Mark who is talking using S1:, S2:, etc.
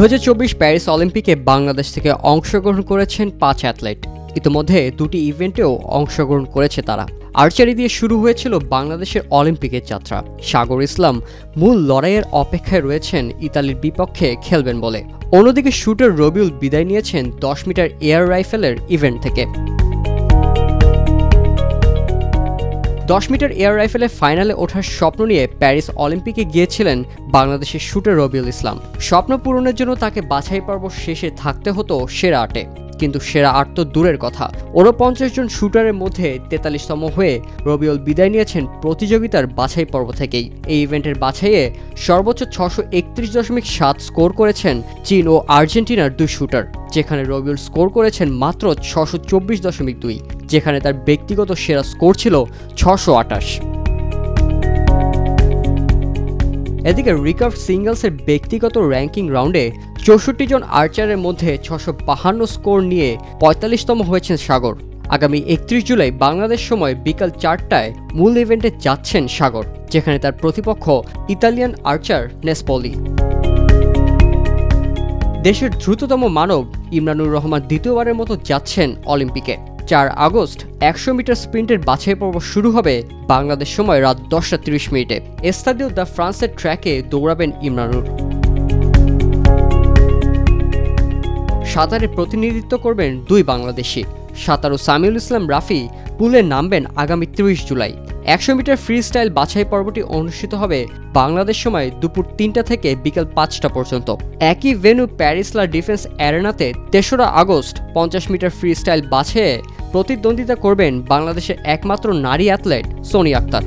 S1: 2024 Paris অলিম্পিকে বাংলাদেশ থেকে অংশগ্রহণ করেছেন 5 অ্যাথলেট। ইতিমধ্যে দুটি ইভেন্টেও অংশগ্রহণ করেছে তারা। আর্চারি দিয়ে শুরু হয়েছিল বাংলাদেশের অলিম্পিকের যাত্রা। সাগর ইসলাম মূল লড়াইয়ের অপেক্ষায় রয়েছেন ইতালির বিপক্ষে খেলবেন বলে। অন্যদিকে শুটার রবিউল বিদায় নিয়েছেন 10 মিটার এয়ার রাইফেলের ইভেন্ট থেকে। 10 মিটার এয়ার রাইফেলের ফাইনালে ওঠার স্বপ্ন নিয়ে প্যারিস অলিম্পিকে গিয়েছিলেন বাংলাদেশের শুটার রবিউল ইসলাম। স্বপ্ন পূরণের জন্য তাকে বাছাই পর্ব শেষে থাকতে হতো সেরা 8-এ, কিন্তু সেরা 8 তো দূরের কথা, 49 জন শুটারের মধ্যে 43তম হয়ে রবিউল বিদায় নিয়েছেন প্রতিযোগিতার বাছাই পর্ব থেকেই। এই ইভেন্টের বাছাইয়ে সর্বোচ্চ 631.7 স্কোর করেছেন চীন ও আর্জেন্টিনার 2 শুটার, যেখানে রবিউল স্কোর করেছেন মাত্র 624.2, যেখানে তার ব্যক্তিগত সেরা স্কোর ছিল 628। এদিকে রিকার্ভ সিঙ্গলসের ব্যক্তিগত র্যাঙ্কিং রাউন্ডে 64 জন আর্চারের মধ্যে 652 স্কোর নিয়ে 45তম হয়েছেন সাগর। আগামী 31 জুলাই বাংলাদেশ সময় বিকাল 4টায় মূল ইভেন্টে যাচ্ছেন সাগর, যেখানে তার প্রতিপক্ষ ইতালিয়ান আর্চার নেসপোলি। দেশের দ্রুততম মানব ইমরানুর রহমান দ্বিতীয়বারের মতো যাচ্ছেন অলিম্পিকে। 4 আগস্ট 100 মিটার স্প্রিন্টের বাছাই পর্ব শুরু হবে বাংলাদেশ সময় রাত 10টা 30 মিনিটে। স্টাডিও দ্য ফ্রান্সের ট্র্যাকে দৌড়াবেন ইমরানুর। সাঁতারে প্রতিনিধিত্ব করবেন 2 বাংলাদেশি। সাঁতারু সামিউল ইসলাম রাফি পুলে নামবেন আগামী 30 জুলাই। 100 মিটার ফ্রি স্টাইল বাছাই পর্বটি অনুষ্ঠিত হবে বাংলাদেশ সময় দুপুর 3টা থেকে বিকেল 5টা পর্যন্ত। একই ভেন্যু প্যারিস লা ডিফেন্স অ্যারেনাতে 3রা August 50 metre free style প্রতিদ্বন্দ্বিতা করবেন বাংলাদেশের একমাত্র নারী অ্যাথলেট সোনিয়া আক্তার।